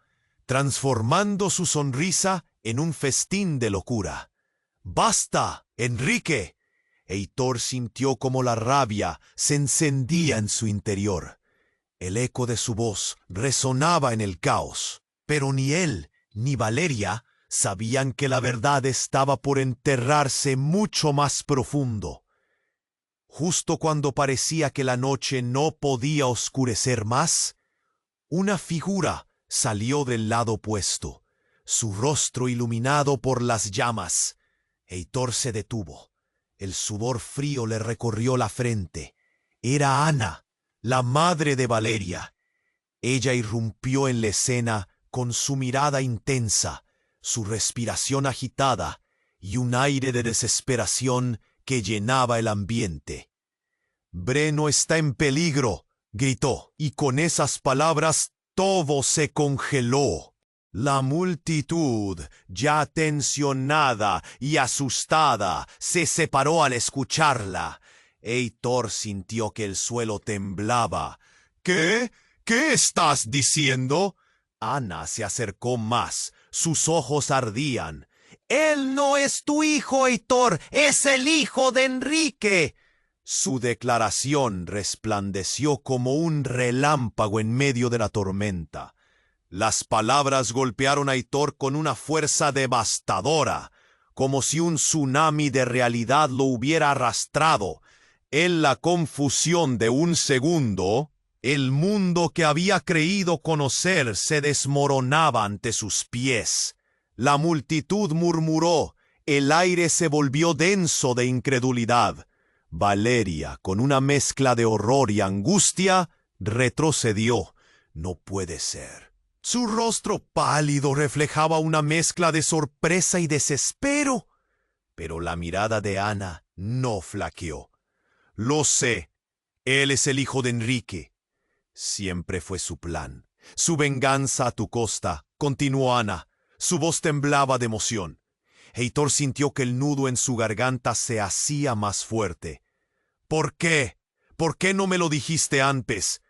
transformando su sonrisa en un festín de locura. «¡Basta, Enrique!» Heitor sintió como la rabia se encendía en su interior. El eco de su voz resonaba en el caos, pero ni él ni Valeria sabían que la verdad estaba por enterrarse mucho más profundo. Justo cuando parecía que la noche no podía oscurecer más, una figura salió del lado opuesto, su rostro iluminado por las llamas. Heitor se detuvo. El sudor frío le recorrió la frente. Era Ana, la madre de Valeria. Ella irrumpió en la escena con su mirada intensa, su respiración agitada y un aire de desesperación que llenaba el ambiente. «Breno está en peligro», gritó, y con esas palabras todo se congeló. La multitud, ya tensionada y asustada, se separó al escucharla. Heitor sintió que el suelo temblaba. «¿Qué? ¿Qué estás diciendo?» Ana se acercó más. Sus ojos ardían. «Él no es tu hijo, Heitor. Es el hijo de Enrique». Su declaración resplandeció como un relámpago en medio de la tormenta. Las palabras golpearon a Heitor con una fuerza devastadora, como si un tsunami de realidad lo hubiera arrastrado. En la confusión de un segundo, el mundo que había creído conocer se desmoronaba ante sus pies. La multitud murmuró, el aire se volvió denso de incredulidad. Valeria, con una mezcla de horror y angustia, retrocedió. «No puede ser». Su rostro pálido reflejaba una mezcla de sorpresa y desespero, pero la mirada de Ana no flaqueó. «Lo sé, él es el hijo de Enrique. Siempre fue su plan. Su venganza a tu costa», continuó Ana. Su voz temblaba de emoción. Heitor sintió que el nudo en su garganta se hacía más fuerte. «¿Por qué? ¿Por qué no me lo dijiste antes?»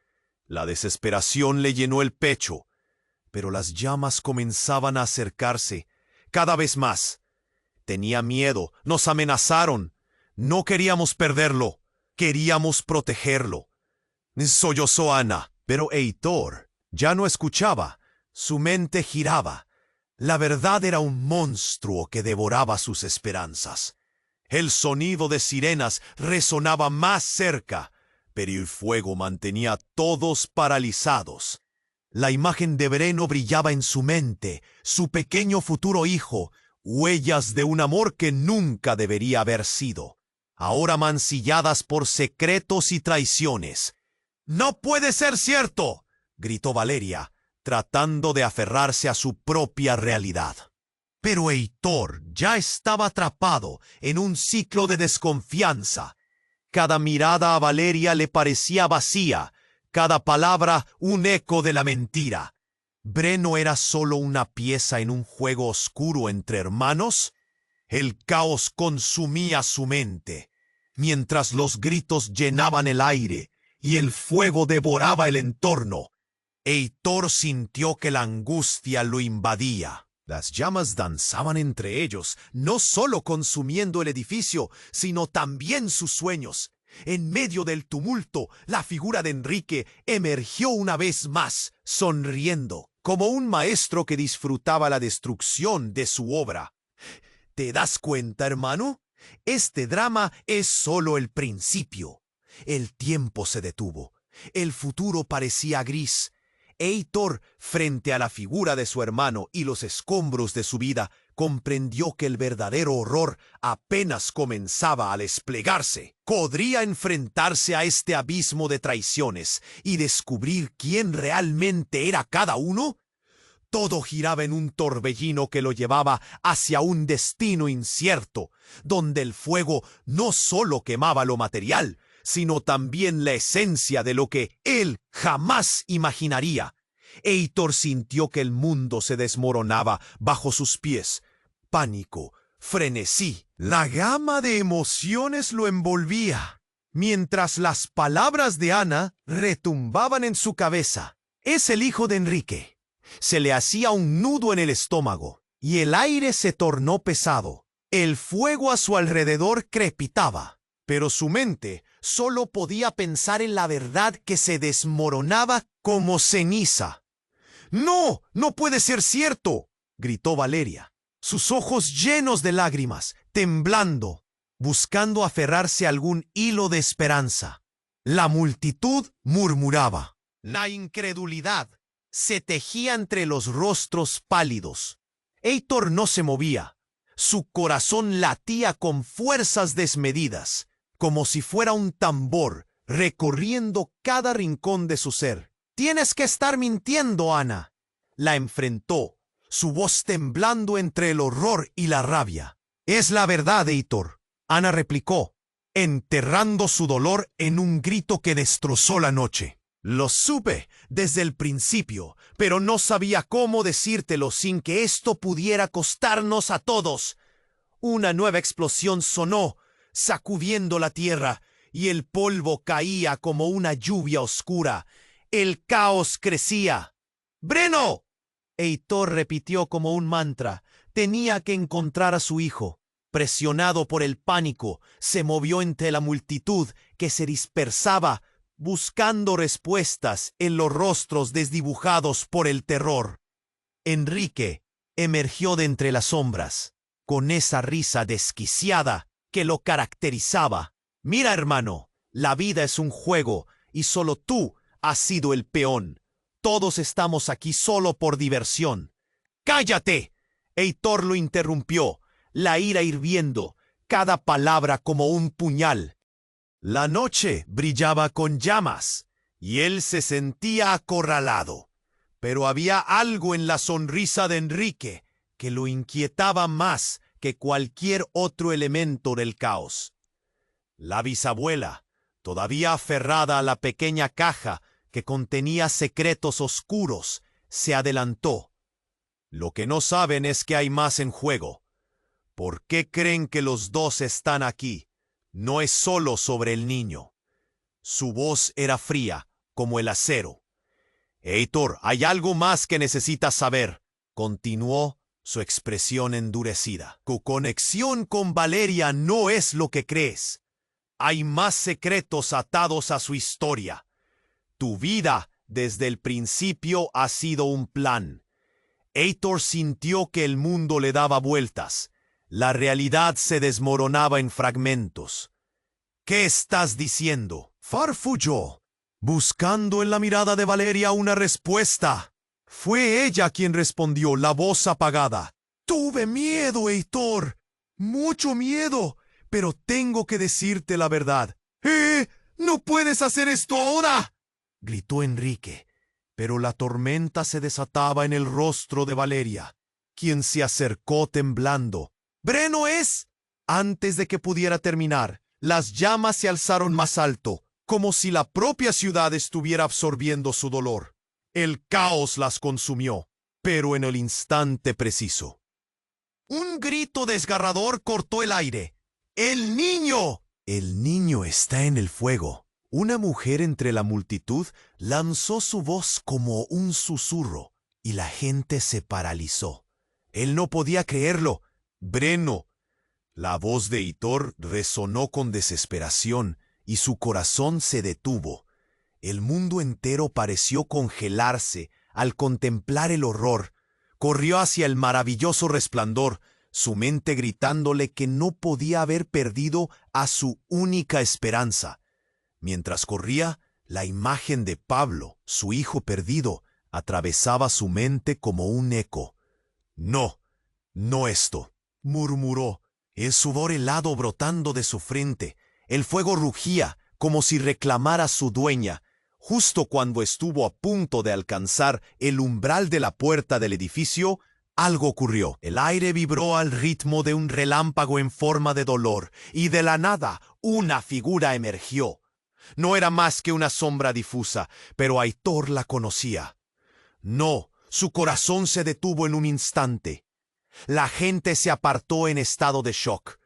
La desesperación le llenó el pecho, pero las llamas comenzaban a acercarse, cada vez más. Tenía miedo, nos amenazaron. No queríamos perderlo. Queríamos protegerlo. Sollozó Ana, pero Heitor ya no escuchaba. Su mente giraba. La verdad era un monstruo que devoraba sus esperanzas. El sonido de sirenas resonaba más cerca, pero el fuego mantenía a todos paralizados. La imagen de Breno brillaba en su mente, su pequeño futuro hijo, huellas de un amor que nunca debería haber sido, ahora mancilladas por secretos y traiciones. «¡No puede ser cierto!», gritó Valeria, tratando de aferrarse a su propia realidad. Pero Heitor ya estaba atrapado en un ciclo de desconfianza. Cada mirada a Valeria le parecía vacía, cada palabra un eco de la mentira. ¿Breno era solo una pieza en un juego oscuro entre hermanos? El caos consumía su mente, mientras los gritos llenaban el aire y el fuego devoraba el entorno. Heitor sintió que la angustia lo invadía. Las llamas danzaban entre ellos, no solo consumiendo el edificio, sino también sus sueños. En medio del tumulto, la figura de Enrique emergió una vez más, sonriendo, como un maestro que disfrutaba la destrucción de su obra. ¿Te das cuenta, hermano? Este drama es solo el principio. El tiempo se detuvo. El futuro parecía gris. Heitor, frente a la figura de su hermano y los escombros de su vida, comprendió que el verdadero horror apenas comenzaba a desplegarse. Podría enfrentarse a este abismo de traiciones y descubrir quién realmente era cada uno. Todo giraba en un torbellino que lo llevaba hacia un destino incierto, donde el fuego no solo quemaba lo material, sino también la esencia de lo que él jamás imaginaría. Heitor sintió que el mundo se desmoronaba bajo sus pies. Pánico, frenesí, la gama de emociones lo envolvía, mientras las palabras de Ana retumbaban en su cabeza. «Es el hijo de Enrique». Se le hacía un nudo en el estómago, y el aire se tornó pesado. El fuego a su alrededor crepitaba, pero su mente solo podía pensar en la verdad que se desmoronaba como ceniza. «¡No! ¡No puede ser cierto!», gritó Valeria, sus ojos llenos de lágrimas, temblando, buscando aferrarse a algún hilo de esperanza. La multitud murmuraba. La incredulidad se tejía entre los rostros pálidos. Heitor no se movía. Su corazón latía con fuerzas desmedidas, como si fuera un tambor recorriendo cada rincón de su ser. «Tienes que estar mintiendo, Ana», la enfrentó, su voz temblando entre el horror y la rabia. «Es la verdad, Heitor», Ana replicó, enterrando su dolor en un grito que destrozó la noche. «Lo supe desde el principio, pero no sabía cómo decírtelo sin que esto pudiera costarnos a todos». Una nueva explosión sonó, sacudiendo la tierra, y el polvo caía como una lluvia oscura. El caos crecía. «¡Breno!», Heitor repitió como un mantra. Tenía que encontrar a su hijo. Presionado por el pánico, se movió entre la multitud que se dispersaba, buscando respuestas en los rostros desdibujados por el terror. Enrique emergió de entre las sombras, con esa risa desquiciada que lo caracterizaba. «Mira, hermano, la vida es un juego y solo tú has sido el peón. Todos estamos aquí solo por diversión». «¡Cállate!», Heitor lo interrumpió, la ira hirviendo, cada palabra como un puñal. La noche brillaba con llamas, y él se sentía acorralado. Pero había algo en la sonrisa de Enrique que lo inquietaba más que cualquier otro elemento del caos. La bisabuela, todavía aferrada a la pequeña caja que contenía secretos oscuros, se adelantó. «Lo que no saben es que hay más en juego. ¿Por qué creen que los dos están aquí? No es solo sobre el niño». Su voz era fría, como el acero. «Heitor, hay algo más que necesitas saber», continuó, su expresión endurecida. «Tu conexión con Valeria no es lo que crees. Hay más secretos atados a su historia. Tu vida, desde el principio, ha sido un plan. Heitor sintió que el mundo le daba vueltas. La realidad se desmoronaba en fragmentos. ¿Qué estás diciendo? Farfulló, buscando en la mirada de Valeria una respuesta. Fue ella quien respondió, la voz apagada. Tuve miedo, Heitor. Mucho miedo. Pero tengo que decirte la verdad. ¡No puedes hacer esto ahora!, gritó Enrique. Pero la tormenta se desataba en el rostro de Valeria, quien se acercó temblando. —¿Breno es? Antes de que pudiera terminar, las llamas se alzaron más alto, como si la propia ciudad estuviera absorbiendo su dolor. El caos las consumió, pero en el instante preciso. Un grito desgarrador cortó el aire. ¡El niño! El niño está en el fuego. Una mujer entre la multitud lanzó su voz como un susurro, y la gente se paralizó. Él no podía creerlo. Breno. La voz de Heitor resonó con desesperación, y su corazón se detuvo. El mundo entero pareció congelarse al contemplar el horror. Corrió hacia el maravilloso resplandor, su mente gritándole que no podía haber perdido a su única esperanza. Mientras corría, la imagen de Pablo, su hijo perdido, atravesaba su mente como un eco. «No, no esto», murmuró, el sudor helado brotando de su frente. El fuego rugía como si reclamara a su dueña. Justo cuando estuvo a punto de alcanzar el umbral de la puerta del edificio, algo ocurrió. El aire vibró al ritmo de un relámpago en forma de dolor, y de la nada una figura emergió. No era más que una sombra difusa, pero Heitor la conocía. No, su corazón se detuvo en un instante. La gente se apartó en estado de shock.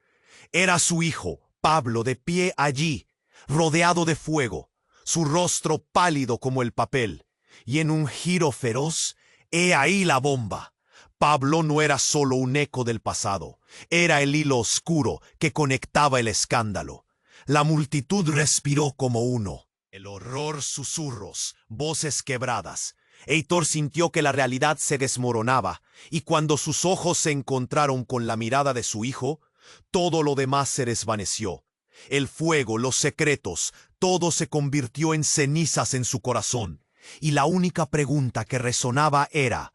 Era su hijo, Pablo, de pie allí, rodeado de fuego, su rostro pálido como el papel, y en un giro feroz, he ahí la bomba. Pablo no era solo un eco del pasado, era el hilo oscuro que conectaba el escándalo. La multitud respiró como uno. El horror, susurros, voces quebradas. Heitor sintió que la realidad se desmoronaba, y cuando sus ojos se encontraron con la mirada de su hijo, todo lo demás se desvaneció. El fuego, los secretos, todo se convirtió en cenizas en su corazón. Y la única pregunta que resonaba era,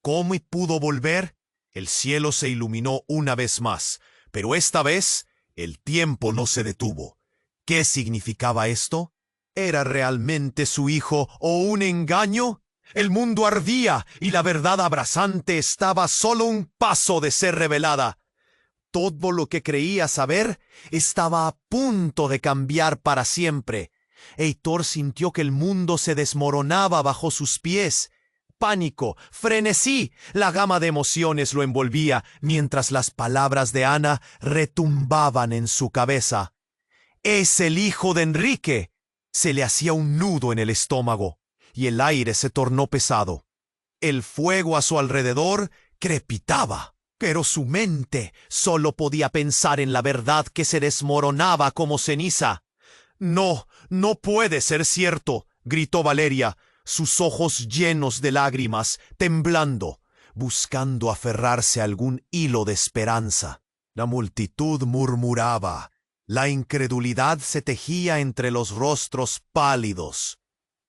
¿cómo pudo volver? El cielo se iluminó una vez más, pero esta vez el tiempo no se detuvo. ¿Qué significaba esto? ¿Era realmente su hijo o un engaño? El mundo ardía y la verdad abrasante estaba solo un paso de ser revelada. Todo lo que creía saber estaba a punto de cambiar para siempre. Heitor sintió que el mundo se desmoronaba bajo sus pies. Pánico, frenesí, la gama de emociones lo envolvía, mientras las palabras de Ana retumbaban en su cabeza. «Es el hijo de Enrique». Se le hacía un nudo en el estómago, y el aire se tornó pesado. El fuego a su alrededor crepitaba, pero su mente solo podía pensar en la verdad que se desmoronaba como ceniza. «No, no puede ser cierto», gritó Valeria, sus ojos llenos de lágrimas, temblando, buscando aferrarse a algún hilo de esperanza. La multitud murmuraba. La incredulidad se tejía entre los rostros pálidos.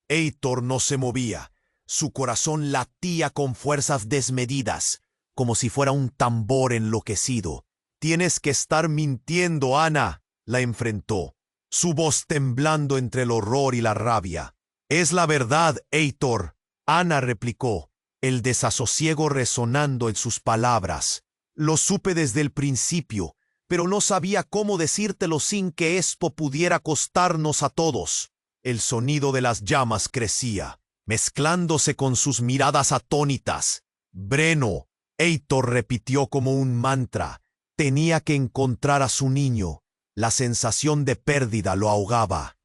Heitor no se movía. Su corazón latía con fuerzas desmedidas, como si fuera un tambor enloquecido. «Tienes que estar mintiendo, Ana», la enfrentó, su voz temblando entre el horror y la rabia. «Es la verdad, Heitor», Ana replicó, el desasosiego resonando en sus palabras. «Lo supe desde el principio, pero no sabía cómo decírtelo sin que esto pudiera costarnos a todos». El sonido de las llamas crecía, mezclándose con sus miradas atónitas. «Breno», Heitor repitió como un mantra. Tenía que encontrar a su niño. La sensación de pérdida lo ahogaba.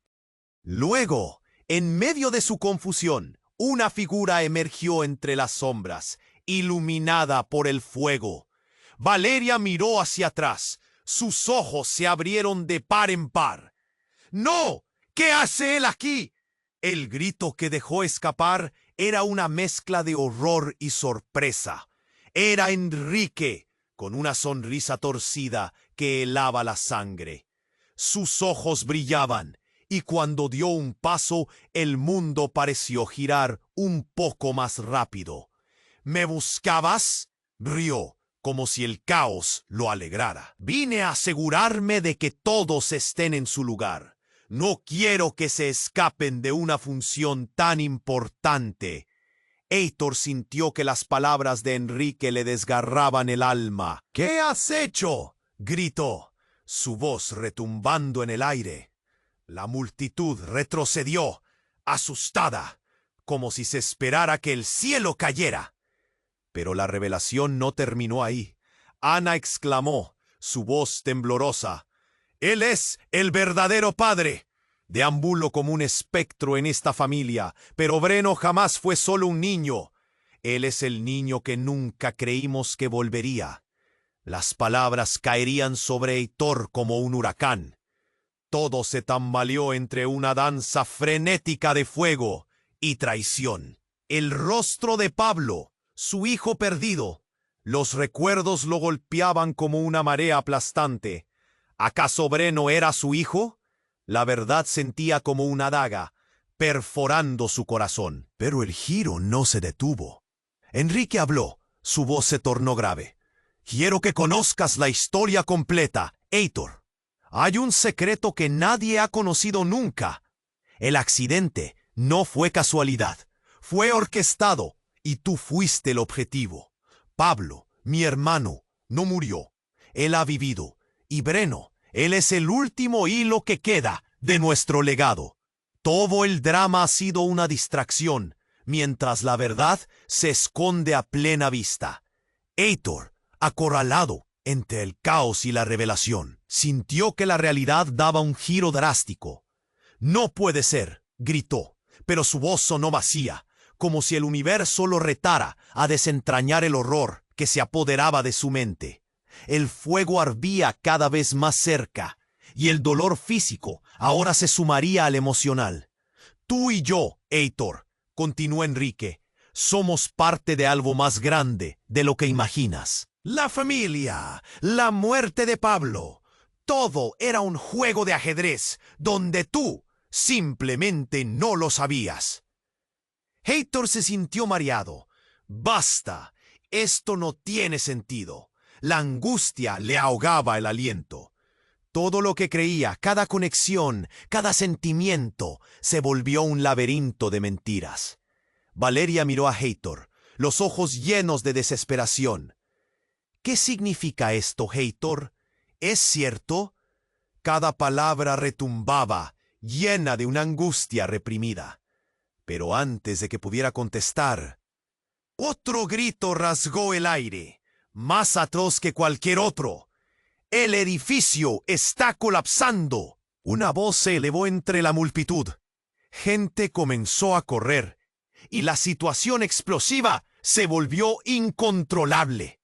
Luego, en medio de su confusión, una figura emergió entre las sombras, iluminada por el fuego. Valeria miró hacia atrás. Sus ojos se abrieron de par en par. «¡No! ¿Qué hace él aquí?». El grito que dejó escapar Era una mezcla de horror y sorpresa. Era Enrique, con una sonrisa torcida que helaba la sangre. Sus ojos brillaban, y cuando dio un paso, el mundo pareció girar un poco más rápido. ¿Me buscabas? Rió, como si el caos lo alegrara. Vine a asegurarme de que todos estén en su lugar. No quiero que se escapen de una función tan importante. Heitor sintió que las palabras de Enrique le desgarraban el alma. ¿Qué has hecho?, gritó, su voz retumbando en el aire. La multitud retrocedió, asustada, como si se esperara que el cielo cayera. Pero la revelación no terminó ahí. Ana exclamó, su voz temblorosa: «Él es el verdadero padre». Deambulo como un espectro en esta familia, pero Breno jamás fue solo un niño. Él es el niño que nunca creímos que volvería. Las palabras caerían sobre Heitor como un huracán. Todo se tambaleó entre una danza frenética de fuego y traición. El rostro de Pablo, su hijo perdido. Los recuerdos lo golpeaban como una marea aplastante. ¿Acaso Breno era su hijo? La verdad sentía como una daga, perforando su corazón. Pero el giro no se detuvo. Enrique habló, su voz se tornó grave. «Quiero que conozcas la historia completa, Heitor. Hay un secreto que nadie ha conocido nunca. El accidente no fue casualidad, fue orquestado, y tú fuiste el objetivo. Pablo, mi hermano, no murió. Él ha vivido. Y Breno, él es el último hilo que queda de nuestro legado. Todo el drama ha sido una distracción, mientras la verdad se esconde a plena vista». Heitor, acorralado entre el caos y la revelación, sintió que la realidad daba un giro drástico. «No puede ser», gritó, pero su voz sonó vacía, como si el universo lo retara a desentrañar el horror que se apoderaba de su mente. El fuego ardía cada vez más cerca, y el dolor físico ahora se sumaría al emocional. «Tú y yo, Heitor», continuó Enrique, «somos parte de algo más grande de lo que imaginas. La familia, la muerte de Pablo, todo era un juego de ajedrez donde tú simplemente no lo sabías». Heitor se sintió mareado. «Basta, esto no tiene sentido». La angustia le ahogaba el aliento. Todo lo que creía, cada conexión, cada sentimiento, se volvió un laberinto de mentiras. Valeria miró a Heitor, los ojos llenos de desesperación. «¿Qué significa esto, Heitor? ¿Es cierto?» Cada palabra retumbaba, llena de una angustia reprimida. Pero antes de que pudiera contestar, otro grito rasgó el aire, más atroz que cualquier otro. «El edificio está colapsando». Una voz se elevó entre la multitud. Gente comenzó a correr, y la situación explosiva se volvió incontrolable.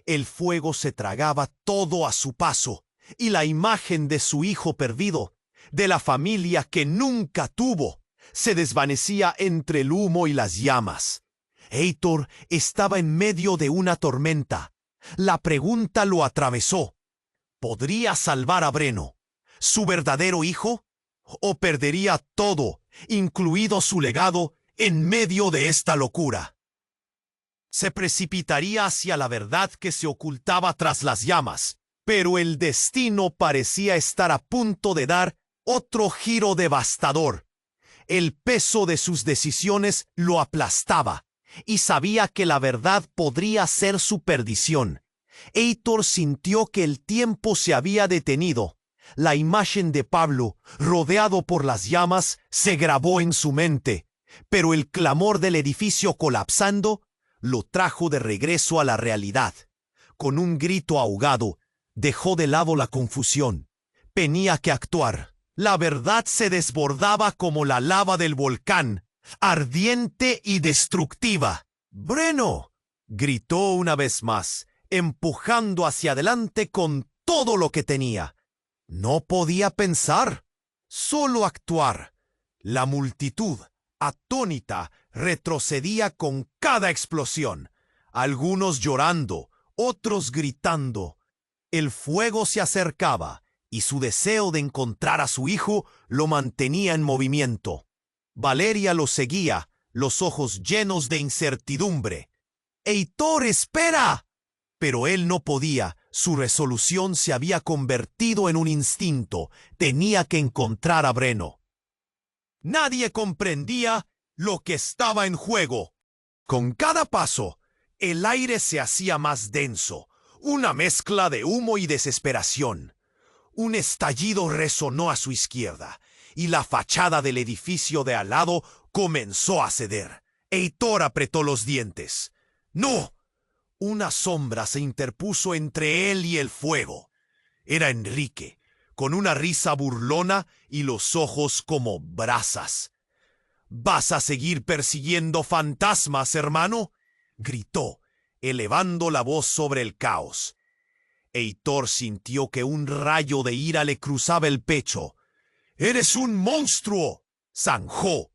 El fuego se tragaba todo a su paso, y la imagen de su hijo perdido, de la familia que nunca tuvo, se desvanecía entre el humo y las llamas. Heitor estaba en medio de una tormenta. La pregunta lo atravesó. ¿Podría salvar a Breno, su verdadero hijo? ¿O perdería todo, incluido su legado, en medio de esta locura? Se precipitaría hacia la verdad que se ocultaba tras las llamas, pero el destino parecía estar a punto de dar otro giro devastador. El peso de sus decisiones lo aplastaba, y sabía que la verdad podría ser su perdición. Heitor sintió que el tiempo se había detenido. La imagen de Pablo, rodeado por las llamas, se grabó en su mente, pero el clamor del edificio colapsando lo trajo de regreso a la realidad. Con un grito ahogado, dejó de lado la confusión. Tenía que actuar. La verdad se desbordaba como la lava del volcán, ardiente y destructiva. «¡Breno!», gritó una vez más, empujando hacia adelante con todo lo que tenía. No podía pensar, solo actuar. La multitud, atónita, retrocedía con cada explosión, algunos llorando, otros gritando. El fuego se acercaba, y su deseo de encontrar a su hijo lo mantenía en movimiento. Valeria lo seguía, los ojos llenos de incertidumbre. ¡Heitor, espera! Pero él no podía. Su resolución se había convertido en un instinto. Tenía que encontrar a Breno. Nadie comprendía lo que estaba en juego. Con cada paso, el aire se hacía más denso, una mezcla de humo y desesperación. Un estallido resonó a su izquierda, y la fachada del edificio de al lado comenzó a ceder. Heitor apretó los dientes. ¡No! Una sombra se interpuso entre él y el fuego. Era Enrique, con una risa burlona y los ojos como brasas. ¿Vas a seguir persiguiendo fantasmas, hermano?, gritó, elevando la voz sobre el caos. Heitor sintió que un rayo de ira le cruzaba el pecho. «¡Eres un monstruo!», zanjó.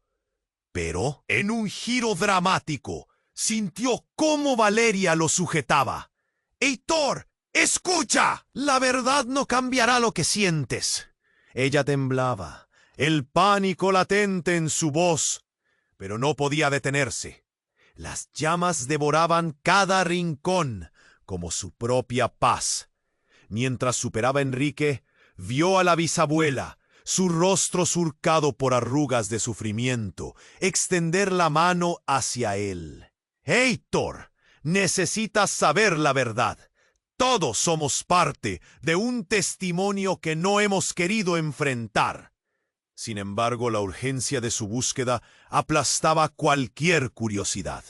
Pero, en un giro dramático, sintió cómo Valeria lo sujetaba. «¡Heitor, escucha! La verdad no cambiará lo que sientes». Ella temblaba, el pánico latente en su voz, pero no podía detenerse. Las llamas devoraban cada rincón, como su propia paz. Mientras superaba a Enrique, vio a la bisabuela, su rostro surcado por arrugas de sufrimiento, extender la mano hacia él. «Heitor, necesitas saber la verdad. Todos somos parte de un testimonio que no hemos querido enfrentar». Sin embargo, la urgencia de su búsqueda aplastaba cualquier curiosidad.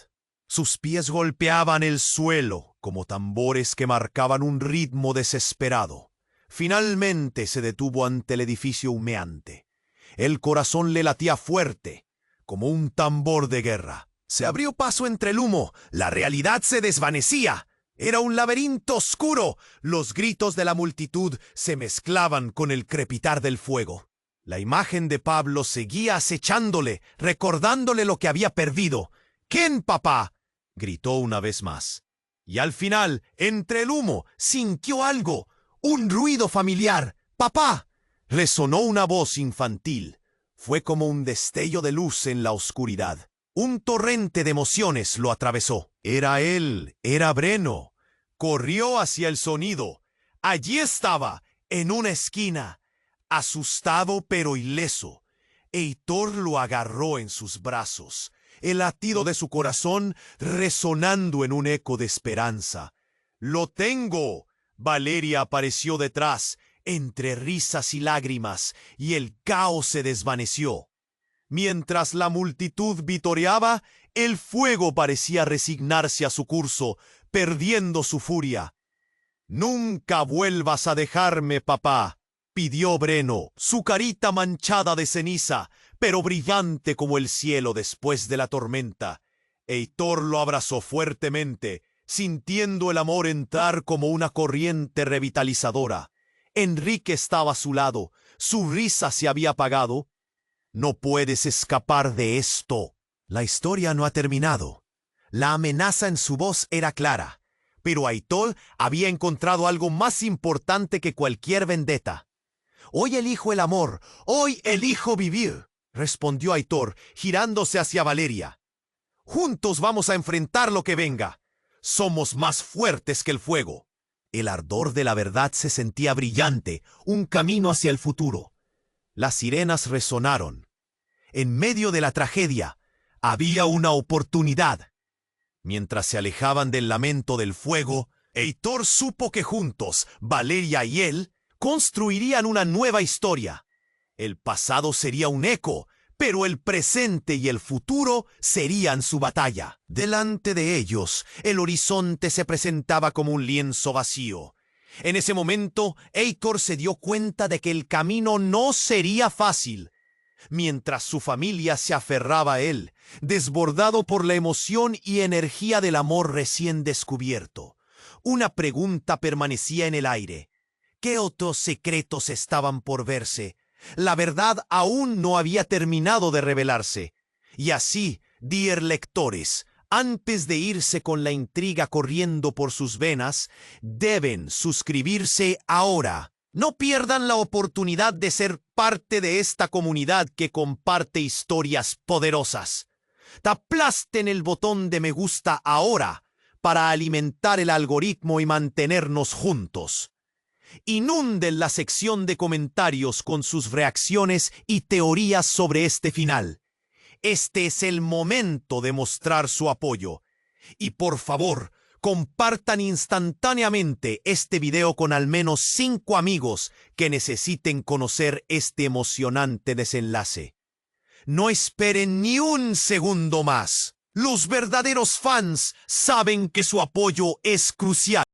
Sus pies golpeaban el suelo como tambores que marcaban un ritmo desesperado. Finalmente se detuvo ante el edificio humeante. El corazón le latía fuerte, como un tambor de guerra. Se abrió paso entre el humo. La realidad se desvanecía. Era un laberinto oscuro. Los gritos de la multitud se mezclaban con el crepitar del fuego. La imagen de Pablo seguía acechándole, recordándole lo que había perdido. «¿Quién, papá?», gritó una vez más. Y al final, entre el humo, sintió algo, un ruido familiar. «¡Papá!», resonó una voz infantil. Fue como un destello de luz en la oscuridad. Un torrente de emociones lo atravesó. Era él, era Breno. Corrió hacia el sonido. Allí estaba, en una esquina, asustado pero ileso. Heitor lo agarró en sus brazos, el latido de su corazón resonando en un eco de esperanza. «¡Lo tengo!», Valeria apareció detrás, entre risas y lágrimas, y el caos se desvaneció. Mientras la multitud vitoreaba, el fuego parecía resignarse a su curso, perdiendo su furia. «Nunca vuelvas a dejarme, papá», pidió Breno, su carita manchada de ceniza, pero brillante como el cielo después de la tormenta. Heitor lo abrazó fuertemente, sintiendo el amor entrar como una corriente revitalizadora. Enrique estaba a su lado, su risa se había apagado. «No puedes escapar de esto». La historia no ha terminado. La amenaza en su voz era clara, pero Heitor había encontrado algo más importante que cualquier vendetta. «Hoy elijo el amor, hoy elijo vivir», respondió Heitor, girándose hacia Valeria. «Juntos vamos a enfrentar lo que venga. Somos más fuertes que el fuego». El ardor de la verdad se sentía brillante, un camino hacia el futuro. Las sirenas resonaron. En medio de la tragedia, había una oportunidad. Mientras se alejaban del lamento del fuego, Heitor supo que juntos, Valeria y él, construirían una nueva historia. El pasado sería un eco, pero el presente y el futuro serían su batalla. Delante de ellos, el horizonte se presentaba como un lienzo vacío. En ese momento, Heitor se dio cuenta de que el camino no sería fácil. Mientras su familia se aferraba a él, desbordado por la emoción y energía del amor recién descubierto, una pregunta permanecía en el aire. ¿Qué otros secretos estaban por verse? La verdad aún no había terminado de revelarse. Y así, Dear lectores, antes de irse con la intriga corriendo por sus venas, deben suscribirse ahora. No pierdan la oportunidad de ser parte de esta comunidad que comparte historias poderosas. Aplasten el botón de me gusta ahora para alimentar el algoritmo y mantenernos juntos. Inunden la sección de comentarios con sus reacciones y teorías sobre este final. Este es el momento de mostrar su apoyo. Y por favor, compartan instantáneamente este video con al menos 5 amigos que necesiten conocer este emocionante desenlace. No esperen ni un segundo más. Los verdaderos fans saben que su apoyo es crucial.